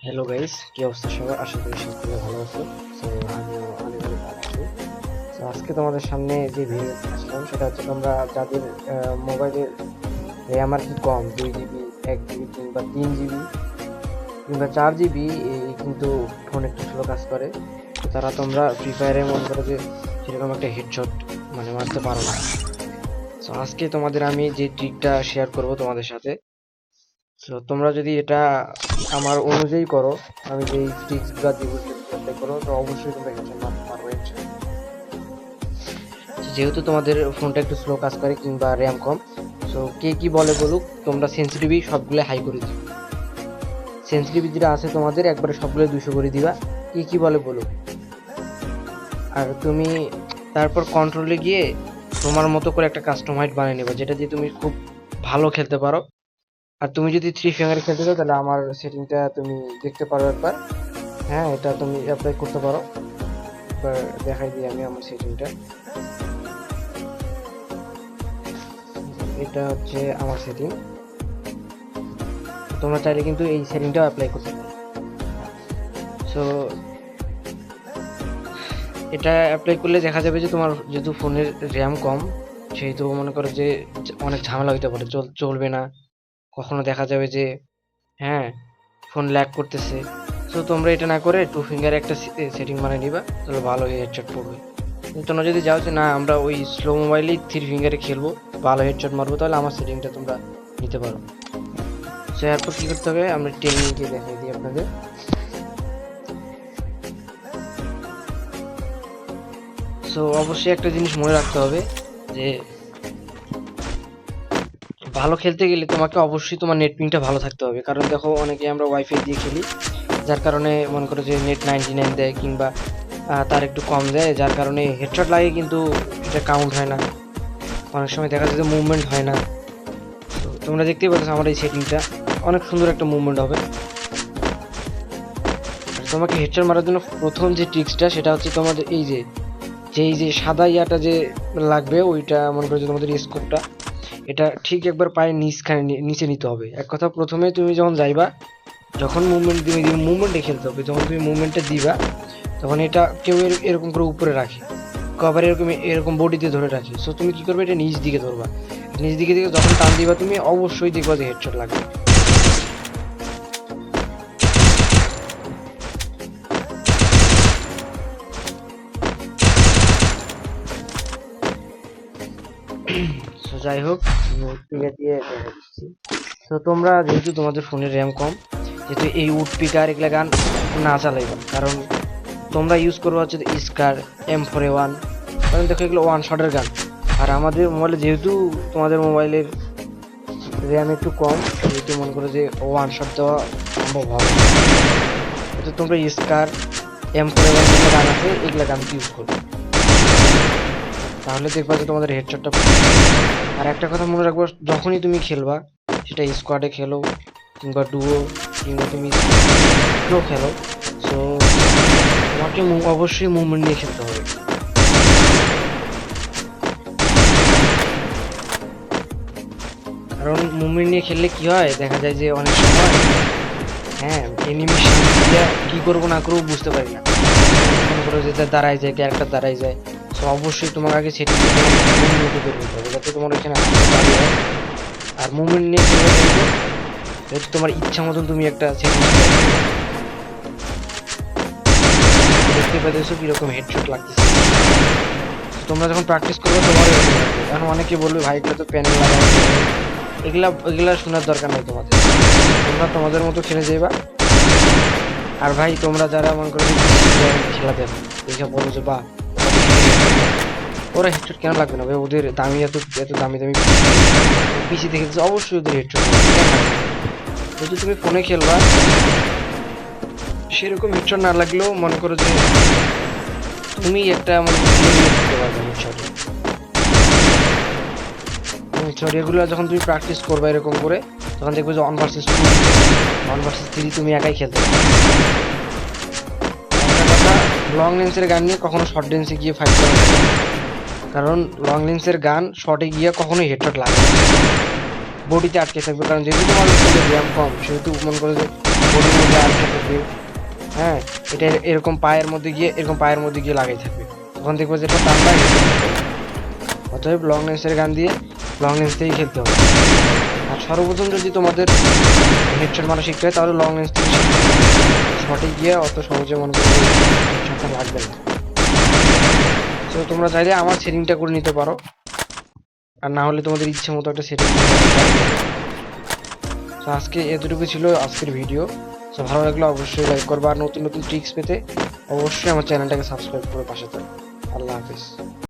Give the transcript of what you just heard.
Hello guys, কি অবস্থা সবার? আশা করি সকলে ভালো আছো। তো আমিও অনেক অনেক ভালো আছি। তো আজকে তোমাদের সামনে যে ভিডিও আসলাম সেটা হচ্ছে তোমরা যাদের মোবাইলের র্যাম আর কি কম 2 জিবি, 1 জিবি কিংবা 3 জিবি কিংবা 4 জিবি, কিন্তু ফোন একটু স্লো কাজ করে, তো তারা তোমরা ফ্রি ফায়ারে মনে করো যে সেরকম একটা হেডশট মারতে পারো না। তো আজকে তোমাদের আমি যে ট্রিকটা শেয়ার করব তোমাদের সাথে, তো তোমরা যদি এটা আমার অনুযায়ী করো, আমি যে ট্রিক্সগুলো দিব অ্যাপ্লাই করো, তো অবশ্যই তোমরা হেডশট মারতে পারবে ইনশাআল্লাহ। যেহেতু তোমাদের ফোনটা একটু স্লো কাজ করে কিংবা র্যাম কম, সো কে কি বলে বলুক, তোমরা সেন্সিটিভি সবগুলো হাই করে দিও। সেন্সিটিভি যেটা আছে তোমাদের একবারে সবগুলো 200 করে দিবা, কে কি বলে বলুক। আর তুমি তারপর কন্ট্রোলে গিয়ে তোমার মতো করে একটা কাস্টমাইজ বানিয়ে নেবে, যেটা দিয়ে তুমি খুব ভালো খেলতে পারো। আর তুমি যদি 3 ফিঙ্গারে খেলতে চাও তাহলে আমার সেটিংটা তুমি দেখতে পারো একবার। হ্যাঁ, এটা তুমি অ্যাপ্লাই করতে পারো। এবার দেখাই দিই আমি আমার সেটিংটা। এটা হচ্ছে আমার সেটিং। তোমরা চাইলে কিন্তু এই সেটিংটাও অ্যাপ্লাই করতে পারো। সো এটা অ্যাপ্লাই করলে দেখা যাবে যে তোমার যেহেতু ফোনের র্যাম কম, সেহেতু মনে করো যে অনেক ঝামেলা হইতে পারে, চলবে না। কখনো দেখা যাবে যে হ্যাঁ, ফোন ল্যাগ করতেছে। সো তোমরা এটা না করে 2 ফিঙ্গারে একটা সেটিং বানিয়ে নিবা, তাহলে ভালো হেডশট পড়বে। কিন্তু তোমরা যদি যাও যে না আমরা ওই স্লো মোবাইলেই 3 ফিঙ্গারে খেলবো, ভালো হেডশট মারবো, তাহলে আমার সেটিংটা তোমরা নিতে পারো। সো এরপর কি করতে হবে, আমরা টেকনিকে দেখাই দিই আপনাদের। সো অবশ্যই একটা জিনিস মনে রাখতে হবে যে ভালো খেলতে গেলে তোমাকে অবশ্যই তোমার নেট পিংটা ভালো থাকতে হবে। কারণ দেখো, অনেকে আমরা ওয়াইফাই দিয়ে খেলি, যার কারণে মনে করো যে নেট 99 দেয় কিংবা তার একটু কম দেয়, যার কারণে হেডশট লাগে কিন্তু এটা কাউন্ট হয় না। অনেক সময় দেখা যায় যে মুভমেন্ট হয় না। তো তোমরা দেখতেই পাচ্ছ আমার এই সেটিংটা অনেক সুন্দর একটা মুভমেন্ট হবে। আর তোমাকে হেডশট মারার জন্য প্রথম যে ট্রিক্সটা সেটা হচ্ছে তোমাদের এই যে সাদা ইয়াটা যে লাগবে, ওইটা মনে করো যে তোমাদের স্কোপটা, এটা ঠিক একবার পায়ের নিচে নিতে হবে। এক কথা, প্রথমে তুমি যখন যাইবা, যখন মুভমেন্টে খেলতে হবে, যখন তুমি মুভমেন্টে দিবা, তখন এটা কেউ এরকম করে উপরে রাখে, কভার এরকম এরকম বডিতে ধরে রাখে। সো তুমি কি করবে, এটা নিচ দিকে ধরবা। নিচ দিকে দিকে যখন টান দিবা, তুমি অবশ্যই দেখবা যে হেডশট লাগবে। সো যাই হোক, উডপিকার দিয়ে দেখা দিচ্ছি। তো তোমরা যেহেতু তোমাদের ফোনের র্যাম কম, যেহেতু এই উডপিকার এগুলা গান না চালাইবা, কারণ তোমরা ইউজ করবো হচ্ছে স্কার M4A1, কারণ দেখো এগুলো ওয়ান শটের গান। আর আমাদের মোবাইলে যেহেতু তোমাদের মোবাইলের র্যাম একটু কম, যেহেতু মনে করো যে ওয়ান শট দেওয়া সম্ভব হবে না, তো তোমরা স্কার M4A1 যেগুলো গান আছে এগুলো গান ইউজ করবে, তাহলে দেখবা যে তোমাদের হেডশটটা। আর একটা কথা মনে রাখবো, যখনই তুমি খেলবা, সেটা স্কোয়াডে খেলো কিংবা ডুও কিংবা তুমি কেউ খেলো, সো তোমাকে অবশ্যই মুভমেন্ট নিয়ে খেলতে হবে। কারণ মুভমেন্ট নিয়ে খেললে কি হয়, দেখা যায় যে অনেক সময় হ্যাঁ এনিমি কি করবো না করবো বুঝতে পারি না, মনে করো যে দাঁড়ায় যায়, ক্যারেক্টার দাঁড়ায় যায়। সো অবশ্যই তোমার আগে সেটি করতে হবে, যাতে তোমার এখানে দাঁড়িয়ে হয়। আর মুভমেন্ট নিয়ে খেলবে যেহেতু তোমার ইচ্ছা মতন তুমি একটা সেটিং দেখতে পাইতেছো কিরকম হেডশট লাগতেছে। তোমরা যখন প্র্যাকটিস করবে তোমার এখন অনেকে বলবে ভাই এগুলো তো প্যানেল লাগাই, এগুলা শোনার দরকার নেই তোমাদের, তোমরা তোমাদের মতো খেলে যাইবা। আর ভাই তোমরা যারা মনে করো খেলা দেখো, দেখে বলো যে বা ওরা হেডশট কেন লাগবে না ভাই, ওদের দামি এত এত দামি দামি পিসি দেখেছো, অবশ্যই ওদের হেডশট যদি তুমি ফোনে খেলবা, সেরকম হেডশট না লাগলেও মনে করো যে তুমি একটা দিতে পারবে হেডশটে। এগুলো যখন তুমি প্র্যাকটিস করবে এরকম করে, তখন দেখবে যে 1 vs 2 1 vs 3 তুমি একাই খেলতে পারবে। একটা কথা, লং রেঞ্জের গান নিয়ে কখনো শর্ট রেঞ্জে গিয়ে ফাইট করবে, কারণ লং রেঞ্জের গান শর্টে গিয়ে কখনোই হেডশট লাগে না, বডিতে আটকে থাকবে। কারণ যেহেতু তোমার র্যাম কম, সেহেতু মনে করো যে বডির মধ্যে আটকে থাকবে। হ্যাঁ, এটা এরকম পায়ের মধ্যে গিয়ে লাগাই থাকবে, তখন দেখবো যে এটা টান্ডা। অতএব লং রেঞ্জের গান দিয়ে লং রেঞ্জ থেকেই খেলতে হবে। আর সর্বপ্রথম যদি তোমাদের হেডশট মারা শিখতে হয় তাহলে লং রেঞ্জ থেকে শিখতে হবে। শটে গিয়ে অত সহজে মনে করো হেডশটটা লাগবে না। তো তোমরা চাইলে আমার সেটিংটা করে নিতে পারো, আর না হলে তোমাদের ইচ্ছে মতো একটা সেটিং। তো আজকে এতটুকু ছিল আজকের ভিডিও। তো ভালো লাগলে অবশ্যই লাইক করবা, আর নতুন নতুন ট্রিক্স পেতে অবশ্যই আমার চ্যানেলটাকে সাবস্ক্রাইব করে পাশে থাকো। আল্লাহ হাফিজ।